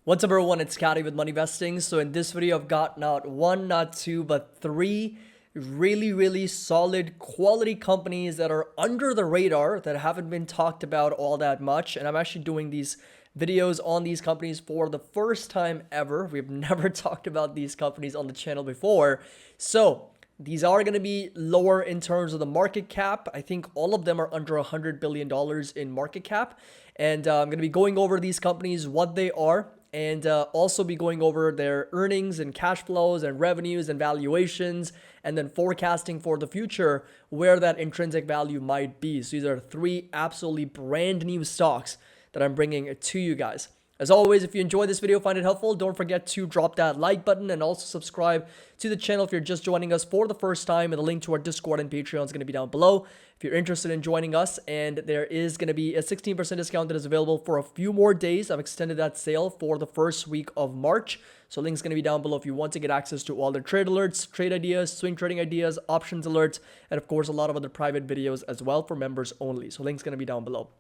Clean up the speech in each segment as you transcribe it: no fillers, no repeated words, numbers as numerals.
What's up everyone, it's Scotty with Money Vesting. So in this video, I've got not one, not two, but three really solid quality companies that are under the radar that haven't been talked about all that much. And I'm actually doing these videos on these companies for the first time ever. We've never talked about these companies on the channel before. So these are going to be lower in terms of the market cap. I think all of them are under $100 billion in market cap. And I'm going to be going over these companies, what they are, and also be going over their earnings and cash flows and revenues and valuations, and then forecasting for the future where that intrinsic value might be. So these are three absolutely brand new stocks that I'm bringing to you guys. As always, if you enjoyed this video, find it helpful, don't forget to drop that like button and also subscribe to the channel if you're just joining us for the first time. And the link to our Discord and Patreon is going to be down below if you're interested in joining us. And there is going to be a 16% discount that is available for a few more days. I've extended that sale for the first week of March. So link's going to be down below if you want to get access to all the trade alerts, trade ideas, swing trading ideas, options alerts, and of course a lot of other private videos as well for members only. So link's going to be down below.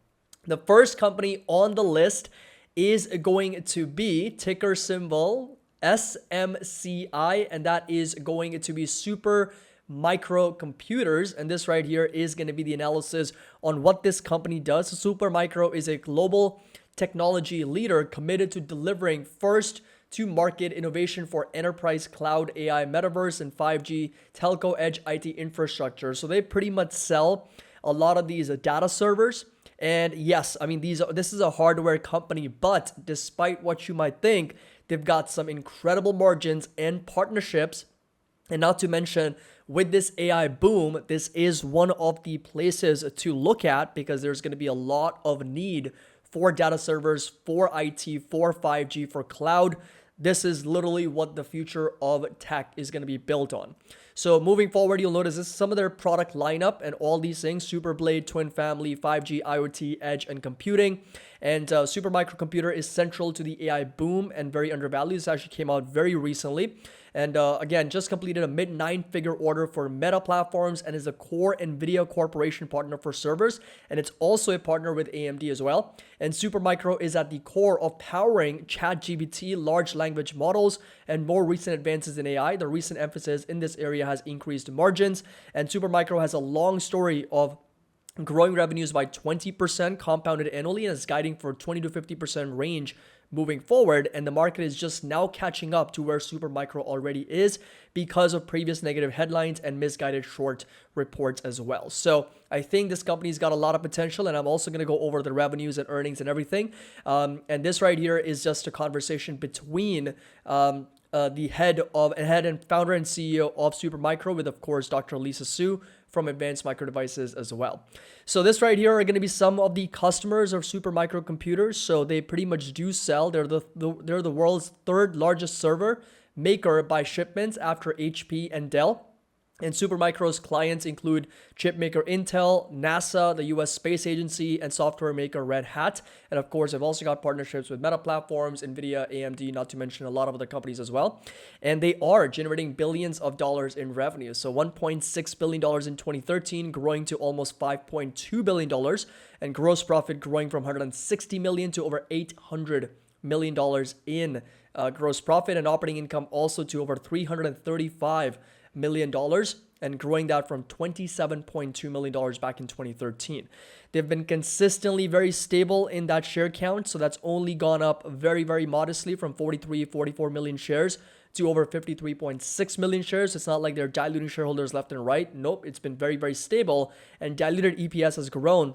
The first company on the list is going to be ticker symbol SMCI, and that is going to be Super Micro Computers. And this right here is going to be the analysis on what this company does. So Super Micro is a global technology leader committed to delivering first to market innovation for enterprise cloud, AI, metaverse, and 5G telco edge IT infrastructure. So they pretty much sell a lot of these data servers. And yes, I mean, this is a hardware company, but despite what you might think, they've got some incredible margins and partnerships. And not to mention, with this AI boom, this is one of the places to look at because there's going to be a lot of need for data servers, for IT, for 5G, for cloud. This is literally what the future of tech is going to be built on. So moving forward, you'll notice this is some of their product lineup and all these things: Superblade, Twin Family, 5G, IoT, Edge, and computing. And Super Microcomputer is central to the AI boom and very undervalued. This actually came out very recently. And again, just completed a mid-9-figure order for Meta Platforms and is a core NVIDIA Corporation partner for servers. And it's also a partner with AMD as well. And Supermicro is at the core of powering ChatGPT, large language models, and more recent advances in AI. The recent emphasis in this area has increased margins. And Supermicro has a long story of growing revenues by 20% compounded annually and is guiding for 20 to 50% range moving forward. And the market is just now catching up to where Supermicro already is because of previous negative headlines and misguided short reports as well. So I think this company's got a lot of potential, and I'm also going to go over the revenues and earnings and everything. And this right here is just a conversation between the head and founder and CEO of Supermicro with, of course, Dr. Lisa Su from Advanced Micro Devices as well. So this right here are going to be some of the customers of Super Micro Computers. So they pretty much do sell. They're the world's third largest server maker by shipments after HP and Dell. And Supermicro's clients include chip maker Intel, NASA, the US Space Agency, and software maker Red Hat. And of course, I've also got partnerships with Meta Platforms, NVIDIA, AMD, not to mention a lot of other companies as well. And they are generating billions of dollars in revenue. So $1.6 billion in 2013, growing to almost $5.2 billion, and gross profit growing from $160 million to over $800 million in gross profit, and operating income also to over $335 million, and growing that from $27.2 million back in 2013. They've been consistently very stable in that share count, so that's only gone up very modestly from 44 million shares to over 53.6 million shares. It's not like they're diluting shareholders left and right. Nope, it's been very stable, and diluted EPS has grown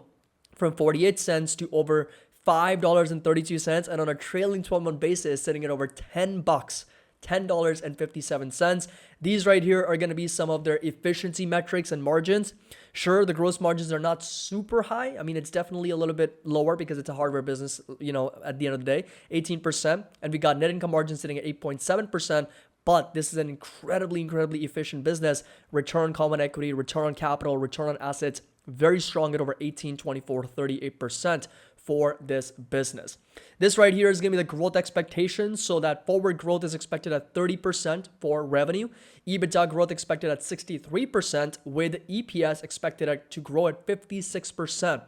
from 48 cents to over $5.32, and on a trailing 12-month basis, sitting at over $10. $10.57. These right here are going to be some of their efficiency metrics and margins. Sure, the gross margins are not super high. I mean, it's definitely a little bit lower because it's a hardware business, at the end of the day, 18%. And we got net income margins sitting at 8.7%. But this is an incredibly efficient business. Return on common equity, return on capital, return on assets, very strong at over 18, 24, 38% for this business. This right here is going to be the growth expectations. So that forward growth is expected at 30% for revenue. EBITDA growth expected at 63%, with EPS expected to grow at 56%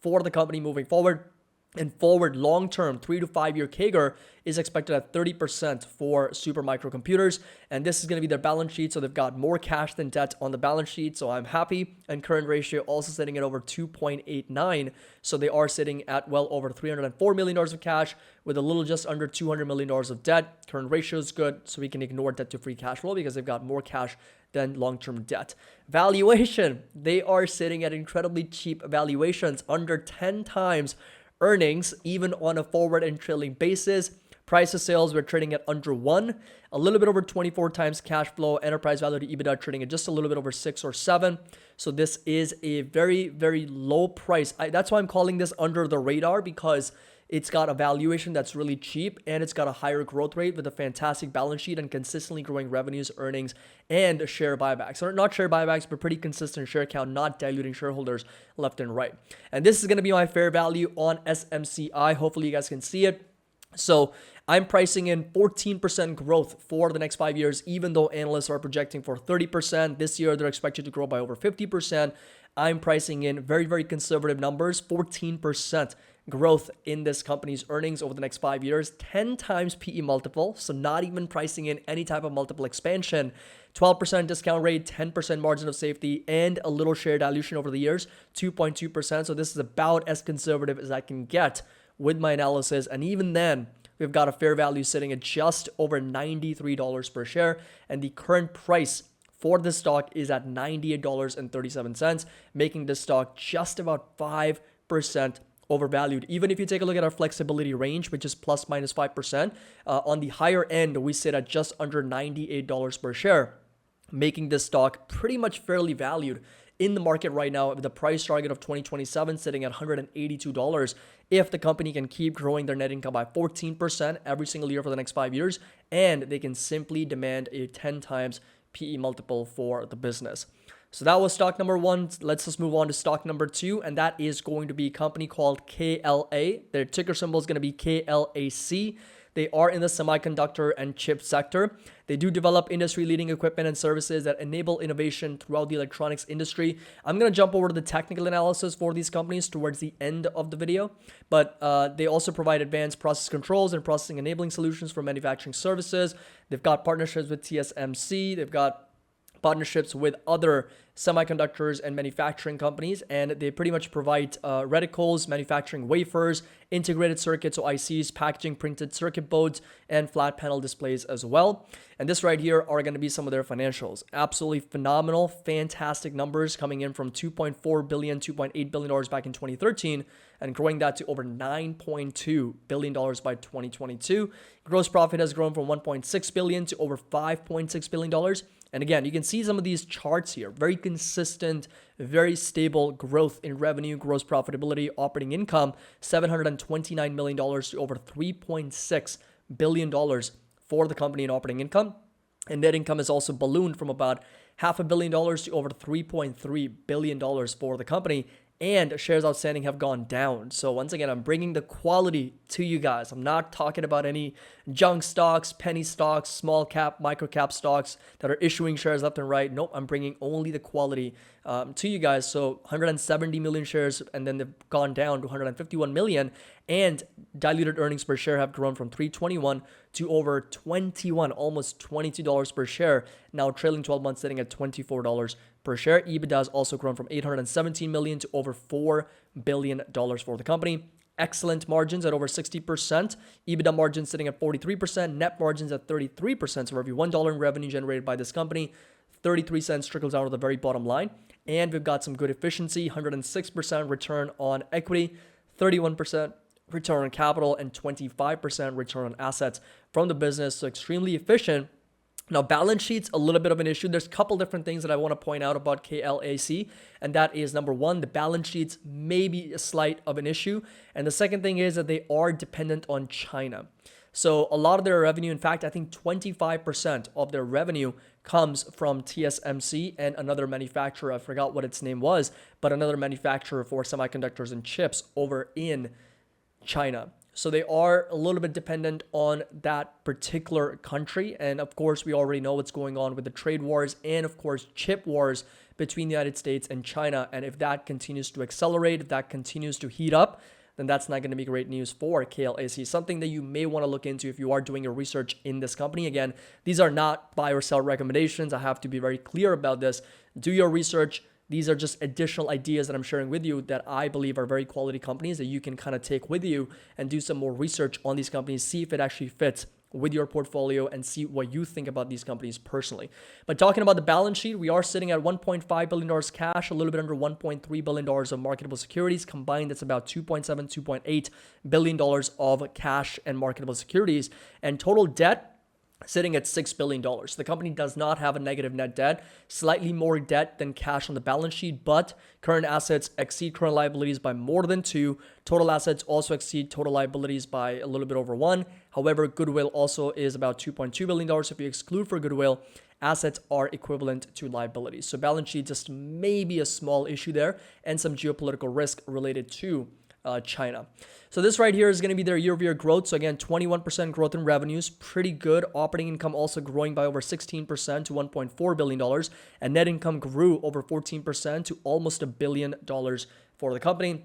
for the company moving forward. And forward long-term 3 to 5 year CAGR is expected at 30% for Supermicro computers. And this is going to be their balance sheet. So they've got more cash than debt on the balance sheet. So I'm happy. And current ratio also sitting at over 2.89. So they are sitting at well over $304 million of cash with a little just under $200 million of debt. Current ratio is good. So we can ignore debt to free cash flow because they've got more cash than long-term debt. Valuation, they are sitting at incredibly cheap valuations, under 10 times earnings, even on a forward and trailing basis. Price to sales, we're trading at under 1, a little bit over 24 times cash flow. Enterprise value to EBITDA trading at just a little bit over 6 or 7. So this is a very, very low price. That's why I'm calling this under the radar, because it's got a valuation that's really cheap and it's got a higher growth rate with a fantastic balance sheet and consistently growing revenues, earnings, and share buybacks. Or not share buybacks, but pretty consistent share count, not diluting shareholders left and right. And this is going to be my fair value on SMCI. Hopefully you guys can see it. So I'm pricing in 14% growth for the next 5 years, even though analysts are projecting for 30%. This year, they're expected to grow by over 50%. I'm pricing in very, very conservative numbers, 14% growth in this company's earnings over the next 5 years, 10 times PE multiple, so not even pricing in any type of multiple expansion, 12% discount rate, 10% margin of safety, and a little share dilution over the years, 2.2%. So this is about as conservative as I can get with my analysis. And even then, we've got a fair value sitting at just over $93 per share. And the current price for this stock is at $98.37, making this stock just about 5% overvalued. Even if you take a look at our flexibility range, which is plus minus 5%, on the higher end, we sit at just under $98 per share, making this stock pretty much fairly valued in the market right now, with the price target of 2027 sitting at $182. If the company can keep growing their net income by 14% every single year for the next 5 years, and they can simply demand a 10 times PE multiple for the business. So that was stock number 1. Let's just move on to stock number 2, and that is going to be a company called KLA. Their ticker symbol is going to be KLAC. They are in the semiconductor and chip sector. They do develop industry-leading equipment and services that enable innovation throughout the electronics industry. I'm going to jump over to the technical analysis for these companies towards the end of the video, but they also provide advanced process controls and processing enabling solutions for manufacturing services. They've got partnerships with TSMC. They've got partnerships with other semiconductors and manufacturing companies, and they pretty much provide reticles, manufacturing wafers, integrated circuits, so ICs, packaging, printed circuit boards, and flat panel displays as well. And this right here are going to be some of their financials. Absolutely phenomenal, fantastic numbers, coming in from $2.4 billion, $2.8 billion back in 2013, and growing that to over $9.2 billion by 2022. Gross profit has grown from $1.6 billion to over $5.6 billion. And again, you can see some of these charts here, very consistent, very stable growth in revenue, gross profitability, operating income, $729 million to over $3.6 billion for the company in operating income. And net income has also ballooned from about $500 million to over $3.3 billion for the company. And shares outstanding have gone down. So once again, I'm bringing the quality to you guys. I'm not talking about any junk stocks, penny stocks, small cap, micro cap stocks that are issuing shares left and right. Nope, I'm bringing only the quality to you guys. So 170 million shares, and then they've gone down to 151 million. And diluted earnings per share have grown from 321 to over 21, almost $22 per share. Now trailing 12 months sitting at $24 per share. EBITDA has also grown from 817 million to over $4 billion for the company. Excellent margins at over 60%. EBITDA margins sitting at 43%. Net margins at 33%. So for every $1 in revenue generated by this company, 33 cents trickles down to the very bottom line. And we've got some good efficiency, 106% return on equity, 31% return on capital, and 25% return on assets from the business. So extremely efficient. Now, balance sheet's a little bit of an issue. There's a couple different things that I want to point out about KLAC, and that is number one, the balance sheets may be a slight of an issue. And the second thing is that they are dependent on China. So a lot of their revenue, in fact, I think 25% of their revenue comes from TSMC and another manufacturer. I forgot what its name was, but another manufacturer for semiconductors and chips over in China. So they are a little bit dependent on that particular country. And of course, we already know what's going on with the trade wars and of course, chip wars between the United States and China. And if that continues to accelerate, if that continues to heat up, then that's not going to be great news for KLAC. Something that you may want to look into if you are doing your research in this company. Again, these are not buy or sell recommendations. I have to be very clear about this. Do your research. These are just additional ideas that I'm sharing with you that I believe are very quality companies that you can kind of take with you and do some more research on these companies, see if it actually fits with your portfolio and see what you think about these companies personally. But talking about the balance sheet, we are sitting at $1.5 billion cash, a little bit under $1.3 billion of marketable securities. Combined, that's about $2.7, $2.8 billion of cash and marketable securities. And total debt sitting at $6 billion. The company does not have a negative net debt, slightly more debt than cash on the balance sheet, but current assets exceed current liabilities by more than 2. Total assets also exceed total liabilities by a little bit over 1. However, goodwill also is about $2.2 billion. So if you exclude for goodwill, assets are equivalent to liabilities. So balance sheet just maybe a small issue there and some geopolitical risk related to China. So this right here is going to be their year-over-year growth. So again, 21% growth in revenues, pretty good. Operating income also growing by over 16% to $1.4 billion. And net income grew over 14% to almost $1 billion for the company.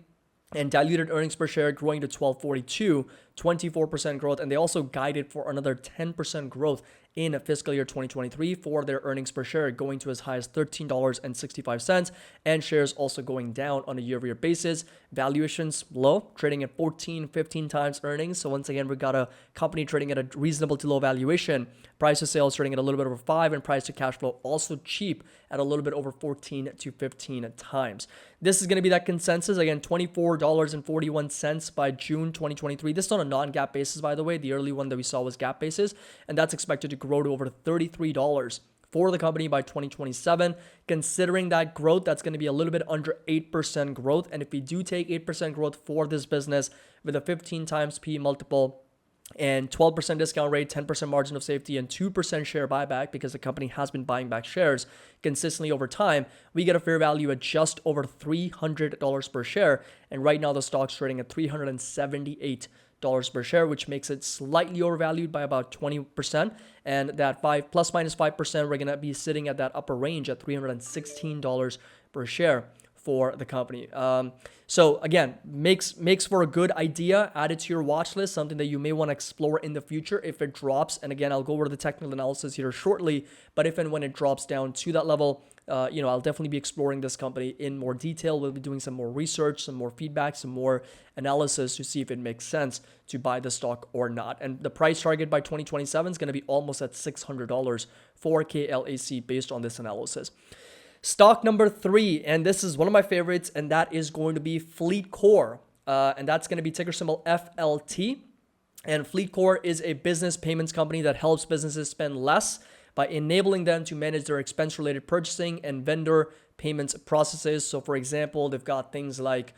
And diluted earnings per share growing to $12.42, 24% growth. And they also guided for another 10% growth in fiscal year 2023 for their earnings per share, going to as high as $13.65, and shares also going down on a year-over-year basis. Valuations low, trading at 14, 15 times earnings. So once again, we got a company trading at a reasonable to low valuation. Price to sales trading at a little bit over 5, and price to cash flow also cheap at a little bit over 14 to 15 times. This is going to be that consensus. Again, $24.41 by June 2023. This is on a non-GAAP basis, by the way. The early one that we saw was GAAP basis, and that's expected to grow to over $33 for the company by 2027. Considering that growth, that's going to be a little bit under 8% growth. And if we do take 8% growth for this business with a 15 times P multiple and 12% discount rate, 10% margin of safety, and 2% share buyback, because the company has been buying back shares consistently over time, we get a fair value at just over $300 per share. And right now the stock's trading at $378 per share, which makes it slightly overvalued by about 20%. And that plus minus 5%, we're going to be sitting at that upper range at $316 per share for the company. So again, makes for a good idea. Add it to your watch list, something that you may want to explore in the future if it drops. And again, I'll go over the technical analysis here shortly, but if and when it drops down to that level, I'll definitely be exploring this company in more detail. We'll be doing some more research, some more feedback, some more analysis to see if it makes sense to buy the stock or not. And the price target by 2027 is going to be almost at $600 for KLAC based on this analysis. Stock number 3, and this is one of my favorites, and that is going to be FleetCor. And that's going to be ticker symbol FLT. And FleetCor is a business payments company that helps businesses spend less by enabling them to manage their expense-related purchasing and vendor payments processes. So for example, they've got things like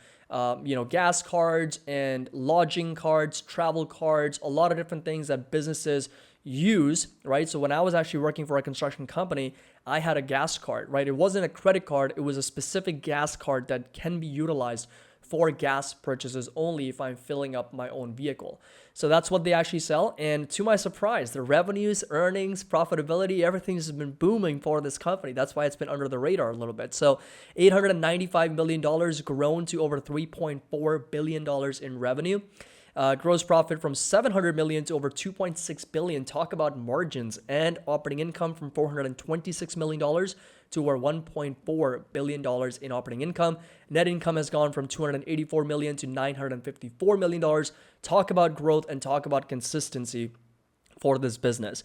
gas cards and lodging cards, travel cards, a lot of different things that businesses use, right? So when I was actually working for a construction company, I had a gas card, right? It wasn't a credit card. It was a specific gas card that can be utilized for gas purchases only if I'm filling up my own vehicle. So that's what they actually sell. And to my surprise, the revenues, earnings, profitability, everything's been booming for this company. That's why it's been under the radar a little bit. So $895 million grown to over $3.4 billion in revenue. Gross profit from $700 million to over $2.6 billion. Talk about margins. And operating income from $426 million to over $1.4 billion in operating income. Net income has gone from $284 million to $954 million. Talk about growth and talk about consistency for this business.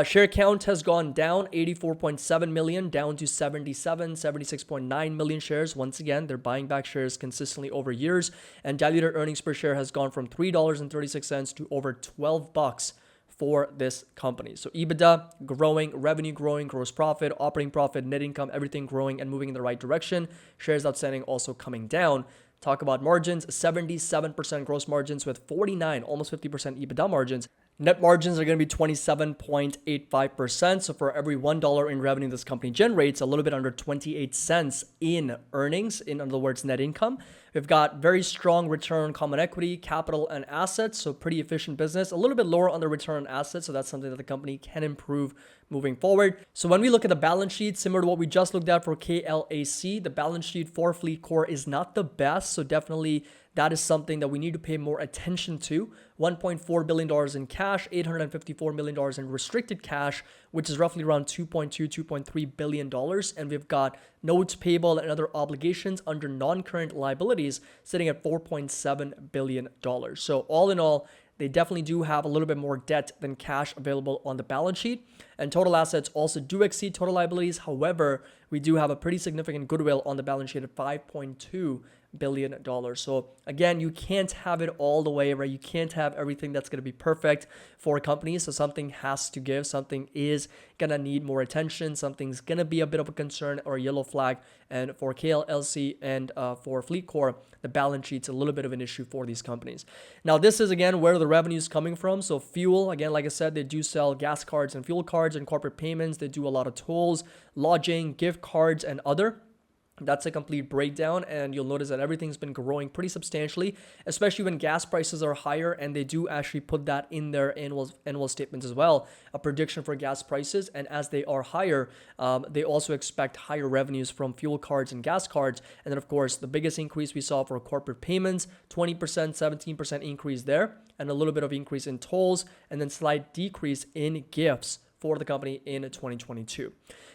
Share count has gone down 84.7 million down to 76.9 million shares. Once again, they're buying back shares consistently over years. And diluted earnings per share has gone from $3.36 to over $12 for this company. So EBITDA growing, revenue growing, gross profit, operating profit, net income, everything growing and moving in the right direction. Shares outstanding also coming down. Talk about margins, 77% gross margins with 49, almost 50% EBITDA margins. Net margins are going to be 27.85%. So for every $1 in revenue this company generates, a little bit under 28 cents in earnings, in other words, net income. We've got very strong return on common equity, capital, and assets. So pretty efficient business. A little bit lower on the return on assets. So that's something that the company can improve moving forward. So when we look at the balance sheet, similar to what we just looked at for KLAC, the balance sheet for FleetCor is not the best. So definitely that is something that we need to pay more attention to. $1.4 billion in cash, $854 million in restricted cash, which is roughly around $2.3 billion. And we've got notes payable and other obligations under non-current liabilities sitting at $4.7 billion. So all in all, they definitely do have a little bit more debt than cash available on the balance sheet. And total assets also do exceed total liabilities. However, we do have a pretty significant goodwill on the balance sheet at $5.2 billion. So again, you can't have it all the way, right? You can't have everything that's going to be perfect for a company. So something has to give. Something is going to need more attention. Something's going to be a bit of a concern or a yellow flag. And for KLLC and for FleetCor, the balance sheet's a little bit of an issue for these companies. Now, this is, again, where the revenue is coming from. So fuel, again, like I said, they do sell gas cards and fuel cards and corporate payments. They do a lot of tolls, lodging, gift cards, and other. That's a complete breakdown, and you'll notice that everything's been growing pretty substantially, especially when gas prices are higher, and they do actually put that in their annual statements as well, a prediction for gas prices. And as they are higher, they also expect higher revenues from fuel cards and gas cards. And then, of course, the biggest increase we saw for corporate payments, 20%, 17% increase there, and a little bit of increase in tolls, and then slight decrease in gifts for the company in 2022.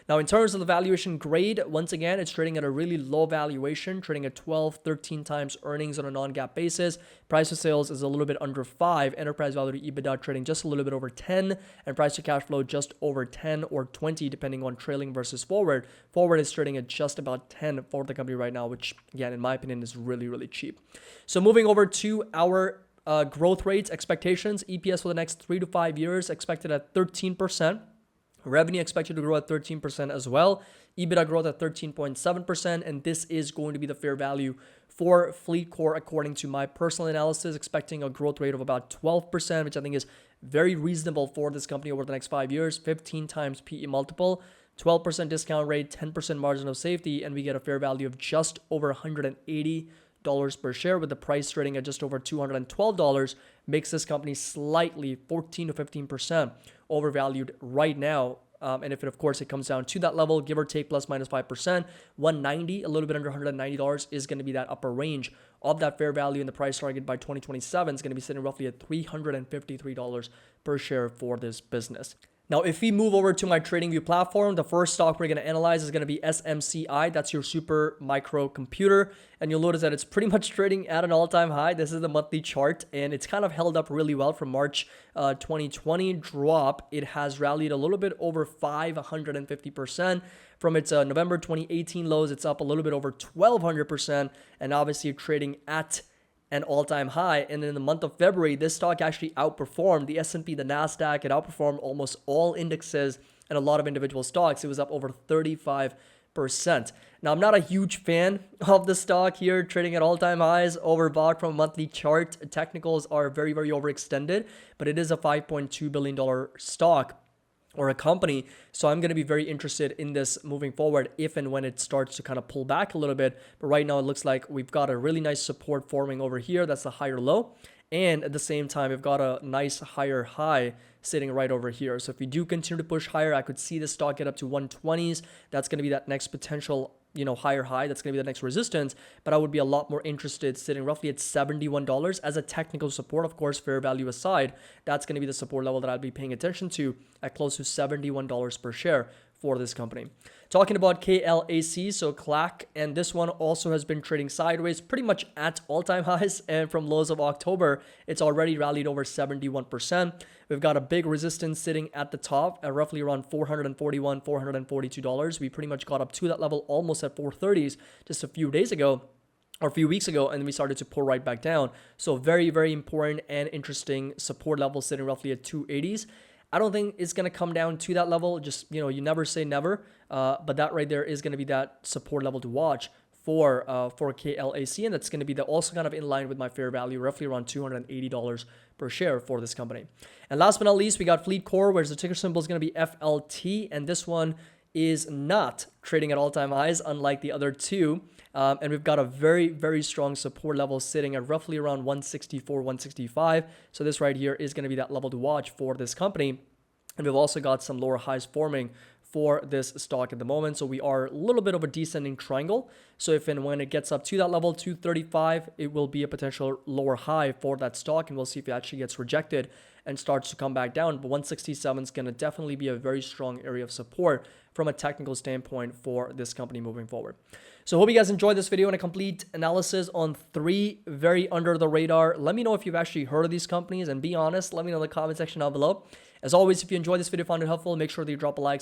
Now, in terms of the valuation grade, once again, it's trading at a really low valuation, trading at 12, 13 times earnings on a non-GAAP basis. Price to sales is a little bit under 5. Enterprise value to EBITDA trading just a little bit over 10, and price to cash flow just over 10 or 20, depending on trailing versus forward. Forward is trading at just about 10 for the company right now, which, again, in my opinion, is really, really cheap. So moving over to our growth rates, expectations, EPS for the next 3 to 5 years expected at 13%. Revenue expected to grow at 13% as well. EBITDA growth at 13.7%. And this is going to be the fair value for FleetCor according to my personal analysis, expecting a growth rate of about 12%, which I think is very reasonable for this company over the next 5 years. 15 times PE multiple, 12% discount rate, 10% margin of safety, and we get a fair value of just over $180 per share, with the price trading at just over $212, makes this company slightly 14 to 15% overvalued right now. And if it, of course, it comes down to that level, give or take plus minus 5%, 190, a little bit under $190 is going to be that upper range of that fair value, and the price target by 2027 is going to be sitting roughly at $353 per share for this business. Now, if we move over to my TradingView platform, the first stock we're going to analyze is going to be SMCI. That's your super micro computer. And you'll notice that it's pretty much trading at an all-time high. This is the monthly chart, and it's kind of held up really well from March 2020 drop. It has rallied a little bit over 550%. From its November 2018 lows, it's up a little bit over 1,200%, and obviously trading at an all-time high. And in the month of February, this stock actually outperformed the S&P, the NASDAQ. It outperformed almost all indexes and a lot of individual stocks. It was up over 35%. Now, I'm not a huge fan of the stock here, trading at all-time highs, overbought from a monthly chart. Technicals are very, very overextended, but it is a $5.2 billion stock or a company. So I'm going to be very interested in this moving forward if and when it starts to kind of pull back a little bit. But right now it looks like we've got a really nice support forming over here. That's a higher low. And at the same time, we've got a nice higher high sitting right over here. So if we do continue to push higher, I could see the stock get up to 120s. That's going to be that next potential higher high. That's going to be the next resistance, but I would be a lot more interested sitting roughly at $71 as a technical support. Of course, fair value aside, that's going to be the support level that I'll be paying attention to at close to $71 per share for this company. Talking about KLAC, so CLAC, and this one also has been trading sideways pretty much at all-time highs, and from lows of October, it's already rallied over 71%. We've got a big resistance sitting at the top at roughly around $441, $442. We pretty much got up to that level almost at 430s just a few days ago, or a few weeks ago, and then we started to pull right back down. So very, very important and interesting support level sitting roughly at 280s. I don't think it's going to come down to that level. Just, you never say never. But that right there is going to be that support level to watch for KLAC. And that's going to be also kind of in line with my fair value, roughly around $280 per share for this company. And last but not least, we got FleetCor, where the ticker symbol is going to be FLT. And this one is not trading at all-time highs, unlike the other two. And we've got a very, very strong support level sitting at roughly around 164, 165. So this right here is going to be that level to watch for this company. And we've also got some lower highs forming for this stock at the moment. So we are a little bit of a descending triangle. So if and when it gets up to that level, 235, it will be a potential lower high for that stock. And we'll see if it actually gets rejected and starts to come back down. But 167 is going to definitely be a very strong area of support from a technical standpoint for this company moving forward. So I hope you guys enjoyed this video and a complete analysis on 3 very under the radar. Let me know if you've actually heard of these companies, and be honest, let me know in the comment section down below. As always, if you enjoyed this video, found it helpful, make sure that you drop a like.